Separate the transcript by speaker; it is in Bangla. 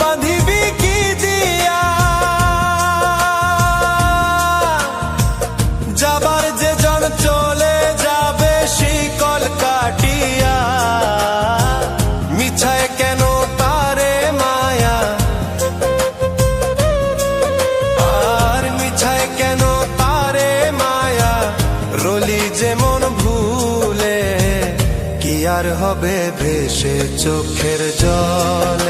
Speaker 1: বাঁধিবি কি দিয়া? যাবার যে জন চলে যাবে শিকল কাটিয়া, মিছায় কেন তারে মায়া, আর মিছায় কেন তারে মায়া, রলি যেমন ভুলে কি আর হবে ভেসে চোখের জল।